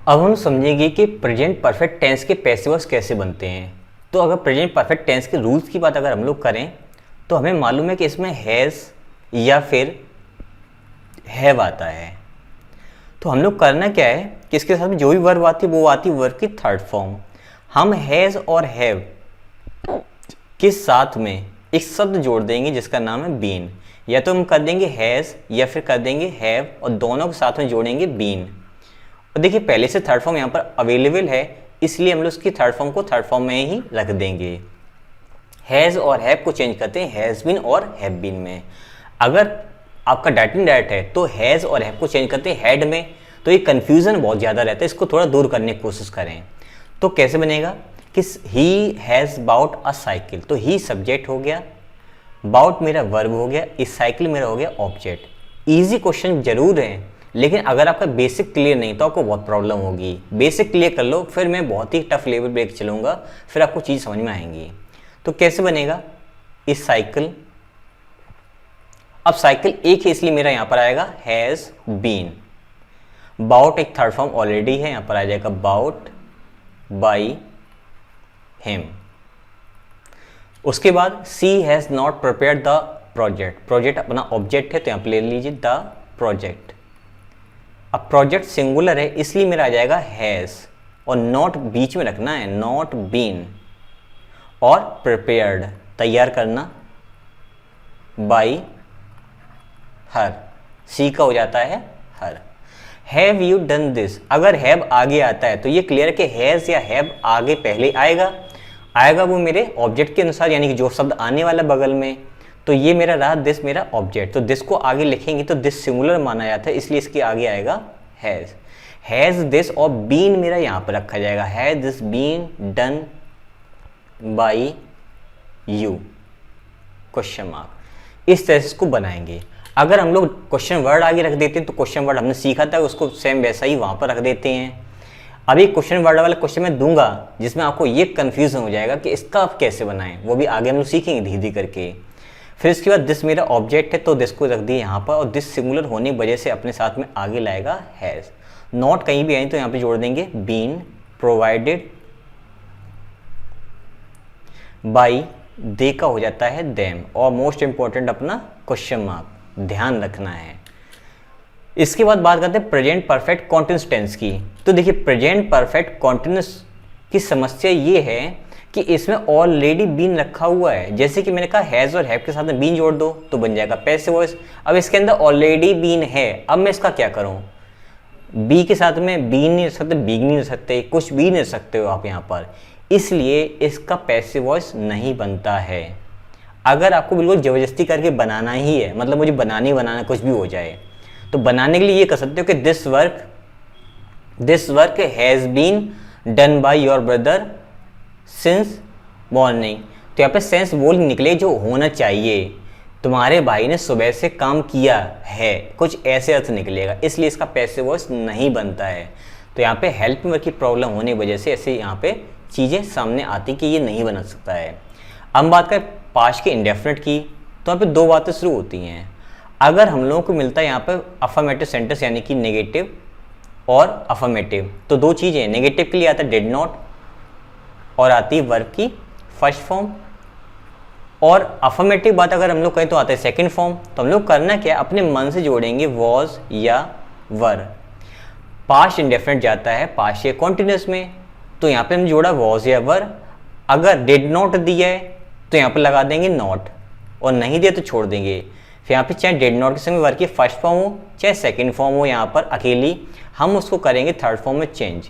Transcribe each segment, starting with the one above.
अब हम समझेंगे कि प्रेजेंट परफेक्ट टेंस के पैसिव वॉइस कैसे बनते हैं। तो अगर प्रेजेंट परफेक्ट टेंस के रूल्स की बात अगर हम लोग करें तो हमें मालूम है कि इसमें हैज़ या फिर हैव आता है। तो हम लोग करना क्या है कि इसके साथ में जो भी वर्ब आती है वो आती है वर्ब की थर्ड फॉर्म। हम हैज़ और हैव के साथ में एक शब्द जोड़ देंगे जिसका नाम है बीन। या तो हम कर देंगे हैज़ या फिर कर देंगे हैव और दोनों के साथ में जोड़ेंगे बीन। और देखिए पहले से थर्ड फॉर्म यहाँ पर अवेलेबल है इसलिए हम लोग उसकी थर्ड फॉर्म को थर्ड फॉर्म में ही रख देंगे। हैज़ और हैव को चेंज करते हैं हैज़ बीन और हैव बीन में। अगर आपका डायरेक्ट डायरेक्ट है तो हैज़ और हैव को चेंज करते हैं हैड में, तो ये कन्फ्यूज़न बहुत ज़्यादा रहता है, इसको थोड़ा दूर करने की कोशिश करें। तो कैसे बनेगा कि he has bought a cycle, तो ही सब्जेक्ट हो गया, बाउट मेरा वर्ब हो गया, इस साइकिल मेरा हो गया ऑब्जेक्ट। ईजी क्वेश्चन जरूर है लेकिन अगर आपका बेसिक क्लियर नहीं तो आपको बहुत प्रॉब्लम होगी। बेसिक क्लियर कर लो फिर मैं बहुत ही टफ लेवल ब्रेक चलूँगा, फिर आपको चीज़ समझ में आएंगी। तो कैसे बनेगा इस साइकिल, अब साइकिल एक है इसलिए मेरा यहाँ पर आएगा हैज़ बीन। बाउट एक थर्ड फॉर्म ऑलरेडी है, यहाँ पर आ जाएगा बाउट बाई हिम। उसके बाद she has not prepared the project, project अपना ऑब्जेक्ट है तो यहाँ पर ले लीजिए द प्रोजेक्ट। अब प्रोजेक्ट सिंगुलर है इसलिए मेरा आ जाएगा हैज़ और नॉट बीच में रखना है, नॉट बीन। और प्रिपेयर्ड तैयार करना बाई हर, सी का हो जाता है हर। हैव यू डन दिस, अगर हैव आगे आता है तो ये क्लियर है कि हैज़ या हैव आगे पहले आएगा वो मेरे ऑब्जेक्ट के अनुसार, यानी कि जो शब्द आने वाला बगल में। तो ये मेरा रहा दिस मेरा ऑब्जेक्ट, तो दिस को आगे लिखेंगे तो दिस सिंगुलर माना जाता है इसलिए इसके आगे आएगा हैज़। हैज़ दिस और बीन मेरा यहाँ पर रखा जाएगा, has this been done by you question mark. इस तरह से इसको बनाएंगे। अगर हम लोग क्वेश्चन वर्ड आगे रख देते हैं तो क्वेश्चन वर्ड हमने सीखा था उसको सेम वैसा ही वहाँ पर रख देते हैं। अभी क्वेश्चन वर्ड वाला क्वेश्चन मैं दूंगा जिसमें आपको ये कन्फ्यूजन हो जाएगा कि इसका आप कैसे बनाएं, वो भी आगे हम लोग सीखेंगे धीरे धीरे करके। फिर इसके बाद दिस मेरा ऑब्जेक्ट है तो दिस को रख दिए यहाँ पर और दिस सिंगुलर होने की वजह से अपने साथ में आगे लाएगा हैज़। नॉट कहीं भी आए तो यहाँ पे जोड़ देंगे बीन प्रोवाइडेड बाई, दे का हो जाता है देम। और मोस्ट इंपॉर्टेंट अपना क्वेश्चन मार्क ध्यान रखना है। इसके बाद बात करते हैं प्रेजेंट परफेक्ट कॉन्टिन्यूअस टेंस की। तो देखिए प्रेजेंट परफेक्ट कॉन्टिन्यूअस की समस्या ये है कि इसमें ऑलरेडी बीन रखा हुआ है। जैसे कि मैंने कहा हैज़ और हैव के साथ में बीन जोड़ दो तो बन जाएगा पैसिव वॉइस। अब इसके अंदर ऑलरेडी बीन है, अब मैं इसका क्या करूं? बी के साथ में बीन नहीं रख सकते, बीग नहीं रख सकते, कुछ भी नहीं रख सकते हो आप यहाँ पर, इसलिए इसका पैसिव वॉइस नहीं बनता है। अगर आपको बिल्कुल ज़बरदस्ती करके बनाना ही है, मतलब मुझे बनाना कुछ भी हो जाए, तो बनाने के लिए ये कर सकते हो कि this work has been done by your brother since morning. तो यहाँ पे सेंस बोल निकले जो होना चाहिए, तुम्हारे भाई ने सुबह से काम किया है, कुछ ऐसे अर्थ निकलेगा, इसलिए इसका पैसिव वॉइस नहीं बनता है। तो यहाँ पे हेल्पिंग वर्ब की प्रॉब्लम होने की वजह से ऐसे यहाँ पे चीज़ें सामने आती कि ये नहीं बन सकता है। अब बात करें पास्ट के इंडेफिनिट की, तो यहाँ पे दो बातें शुरू होती हैं। अगर हम लोगों को मिलता है यहाँ पे अफर्मेटिव सेंटेंस यानी कि नेगेटिव और अफर्मेटिव, तो दो चीज़ें, नेगेटिव के लिए आता है डिड नॉट और आती है वर्ब की फर्स्ट फॉर्म, और अफर्मेटिव बात अगर हम लोग कहें तो आता है सेकंड फॉर्म। तो हम लोग करना क्या है, अपने मन से जोड़ेंगे वॉज या वर। पास्ट इंडेफिनिट जाता है पास्ट या कॉन्टिन्यूअस में, तो यहाँ पे हम जोड़ा वॉज या वर। अगर डिड नॉट दिया है तो यहाँ पर लगा देंगे नॉट, और नहीं दिया तो छोड़ देंगे। फिर यहाँ पे चाहे डिड नॉट के समय वर्ब की फर्स्ट फॉर्म हो चाहे सेकंड फॉर्म हो, यहाँ पर अकेली हम उसको करेंगे थर्ड फॉर्म में चेंज।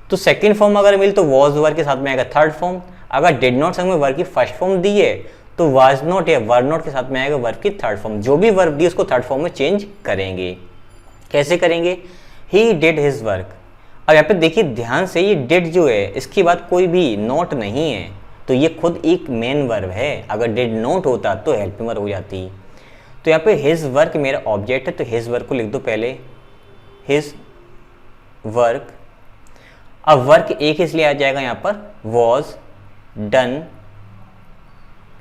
तो सेकंड फॉर्म अगर मिले तो वॉज वर्ब के साथ में आएगा थर्ड फॉर्म। अगर डिड नॉट संग में वर्ब की फर्स्ट फॉर्म दी है तो वाज नॉट या वर नॉट के साथ में आएगा वर्ब की थर्ड फॉर्म। जो भी वर्ब दी उसको थर्ड फॉर्म में चेंज करेंगे। कैसे करेंगे? He did his work. अब यहाँ पे देखिए ध्यान से, ये डिड जो है इसके बाद कोई भी नॉट नहीं है, तो ये खुद एक मेन वर्ब है। अगर डिड नॉट होता तो हेल्पिंग वर्ब हो जाती। तो यहाँ पे हिज वर्क मेरा ऑब्जेक्ट है तो हिज वर्क को लिख दो पहले, हिज वर्क। अब वर्क एक इसलिए आ जाएगा यहाँ पर was done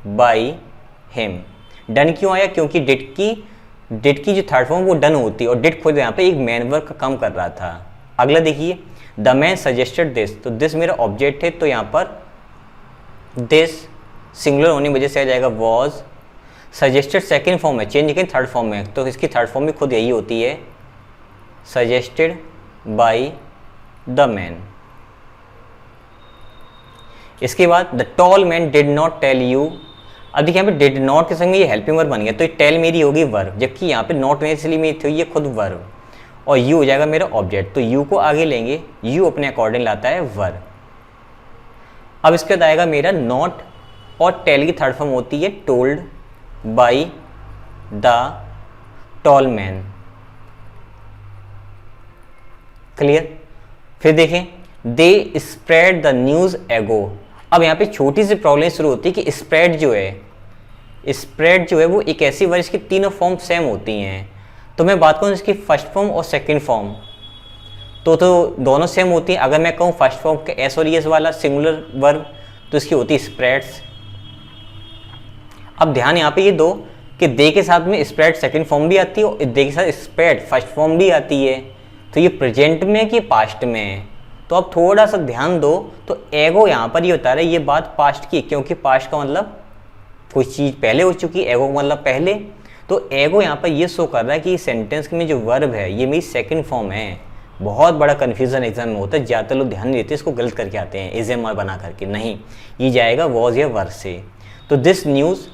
by him. Done क्यों आया? क्योंकि डिड की जो थर्ड फॉर्म वो डन होती है और डिड खुद यहाँ पे एक मेन वर्क का काम कर रहा था। अगला देखिए द मैन सजेस्टेड दिस, तो दिस मेरा ऑब्जेक्ट है, तो यहाँ पर दिस सिंगुलर होने की वजह से आ जाएगा वॉज। सजेस्टेड सेकेंड फॉर्म है, चेंज करें थर्ड फॉर्म में, तो इसकी थर्ड फॉर्म भी खुद यही होती है, सजेस्टेड बाई द मैन। इसके बाद the tall man did not tell you, अब देखिए यहाँ पे डिड नॉट के संग में ये हेल्पिंग वर्ब बन गया, तो ये टेल मेरी होगी वर्ब, जबकि यहाँ पे नॉट में इसलिए मेरी थी ये खुद वर्ब, और यू हो जाएगा मेरा ऑब्जेक्ट, तो यू को आगे लेंगे, यू अपने अकॉर्डिंग लाता है वर्ब। अब इसके बाद आएगा मेरा नॉट, और टेल की थर्ड फॉर्म होती है told by the tall man. Clear? फिर देखें दे स्प्रेड द न्यूज़ एगो। अब यहाँ पे छोटी सी प्रॉब्लम शुरू होती है कि स्प्रेड जो है वो एक ऐसी वर्ड इसकी तीनों फॉर्म सेम होती हैं। तो मैं बात करूँ इसकी फर्स्ट फॉर्म और सेकंड फॉर्म, तो दोनों सेम होती हैं। अगर मैं कहूँ फर्स्ट फॉर्म के एस और एस वाला सिंगुलर वर्ब, तो इसकी होती है स्प्रेड्स। अब ध्यान यहाँ पे ये दो कि दे के साथ में स्प्रेड सेकंड फॉर्म भी आती है और दे के साथ स्प्रेड फर्स्ट फॉर्म भी आती है, तो ये प्रेजेंट में है कि पास्ट में है। तो अब थोड़ा सा ध्यान दो, तो एगो यहाँ पर ये बता रहा है ये बात पास्ट की, क्योंकि पास्ट का मतलब कोई चीज़ पहले हो चुकी है, एगो का मतलब पहले। तो एगो यहाँ पर ये शो कर रहा है कि सेंटेंस में जो वर्ब है ये मेरी सेकंड फॉर्म है। बहुत बड़ा कन्फ्यूजन एग्जाम में होता है, ज़्यादातर लोग ध्यान नहीं देते, इसको गलत करके आते हैं इज़-एम-आर बना करके, नहीं, ये जाएगा वॉज या वर्ब से। तो दिस न्यूज़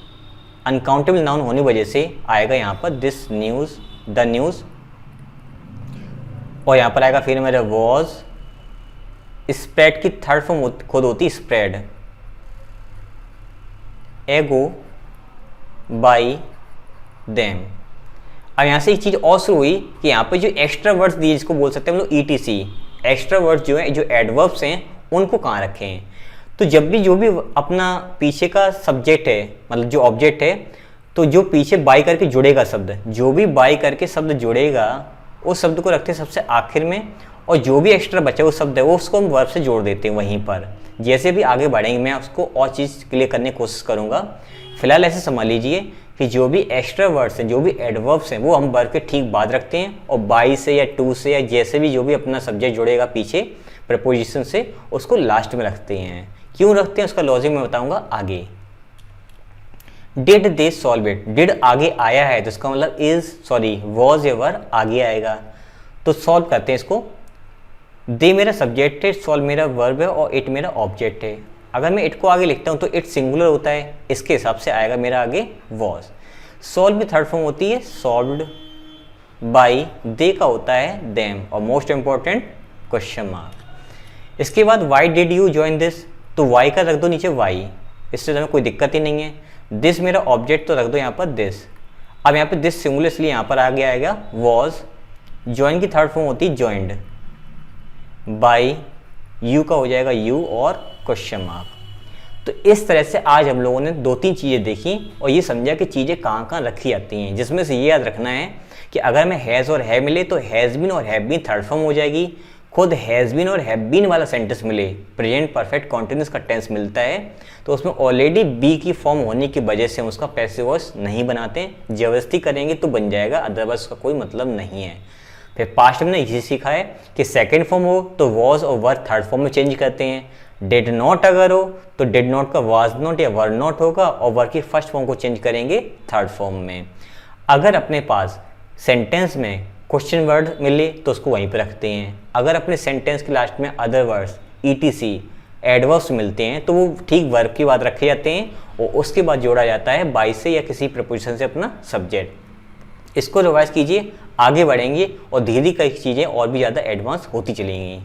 अनकाउंटेबल नाउन होने की वजह से आएगा यहाँ पर दिस न्यूज़, द न्यूज़, और यहाँ पर आएगा फिर मेरा वॉज। स्प्रेड की थर्ड फॉर्म खुद होती है स्प्रेड, एगो बाई देम। अब यहाँ से एक चीज़ और शुरू हुई कि यहाँ पे जो एक्स्ट्रा वर्ड्स दिए जिसको बोल सकते हैं हम लोग ETC, एक्स्ट्रा वर्ड्स जो है जो एडवर्ब्स हैं उनको कहाँ रखें हैं। तो जब भी जो भी अपना पीछे का सब्जेक्ट है, मतलब जो ऑब्जेक्ट है, तो जो पीछे बाई करके जुड़ेगा शब्द, जो भी बाई करके शब्द जुड़ेगा उस शब्द को रखते हैं सबसे आखिर में, और जो भी एक्स्ट्रा बचा वो शब्द है वो उसको हम वर्ब से जोड़ देते हैं वहीं पर। जैसे भी आगे बढ़ेंगे मैं उसको और चीज़ क्लियर करने की कोशिश करूँगा। फिलहाल ऐसे समझ लीजिए कि जो भी एक्स्ट्रा वर्ड्स हैं, जो भी एडवर्ब्स हैं, वो हम वर्ब के ठीक बाद रखते हैं, और बाई से या टू से या जैसे भी जो भी अपना सब्जेक्ट जुड़ेगा पीछे प्रपोजिशन से, उसको लास्ट में रखते हैं। क्यों रखते हैं उसका लॉजिक मैं बताऊँगा आगे। Did they solve it, did आगे आया है तो इसका मतलब वॉज या वर्ब आगे आएगा। तो सॉल्व करते हैं इसको। दे मेरा सब्जेक्ट है, सॉल्व मेरा वर्ब है, और इट मेरा ऑब्जेक्ट है। अगर मैं इट को आगे लिखता हूँ तो इट सिंगुलर होता है, इसके हिसाब से आएगा मेरा आगे वॉज। सॉल्व की थर्ड फॉर्म होती है सॉल्व्ड बाई, दे का होता है देम, और मोस्ट इंपॉर्टेंट क्वेश्चन मार्क। इसके बाद why did you join this, तो वाई का रख दो नीचे वाई, इससे हमें कोई दिक्कत ही नहीं है। दिस मेरा ऑब्जेक्ट तो रख दो यहाँ पर दिस। अब यहाँ पे दिस सिंगुलर इसलिए यहाँ पर आगे आएगा वॉज। ज्वाइन की थर्ड फॉर्म होती है ज्वाइंड बाई, यू का हो जाएगा यू और क्वेश्चन मार्क। तो इस तरह से आज हम लोगों ने 2-3 चीज़ें देखी और ये समझा कि चीज़ें कहाँ कहाँ रखी जाती हैं, जिसमें से ये याद रखना है कि अगर मैं हैज़ और है मिले तो हैज़ बीन और हैव बीन थर्ड फॉर्म हो जाएगी। खुद हैज़ बीन और हैव बीन वाला सेंटेंस मिले, प्रेजेंट परफेक्ट कॉन्टिन्यूस का टेंस मिलता है, तो उसमें ऑलरेडी बी की फॉर्म होने की वजह से हम उसका पैसिव वॉइस नहीं बनाते। जबरदस्ती करेंगे तो बन जाएगा, अदरवाइज उसका कोई मतलब नहीं है। फिर पास्ट में इसी सीखा है कि सेकंड फॉर्म हो तो वॉज और वर थर्ड फॉर्म में चेंज करते हैं। डिड नॉट अगर हो तो डिड नॉट का वाज नॉट या वर नॉट होगा, और वर की फर्स्ट फॉर्म को चेंज करेंगे थर्ड फॉर्म में। अगर अपने पास सेंटेंस में क्वेश्चन वर्ड मिले तो उसको वहीं पर रखते हैं। अगर अपने सेंटेंस के लास्ट में अदर वर्ड्स ETC एडवर्ब्स मिलते हैं तो वो ठीक वर्ब की बात रखे जाते हैं, और उसके बाद जोड़ा जाता है बाई से या किसी प्रपोजिशन से अपना सब्जेक्ट। इसको रिवाइज कीजिए, आगे बढ़ेंगे और धीरे धीरे कई चीज़ें और भी ज़्यादा एडवांस होती चलेंगी।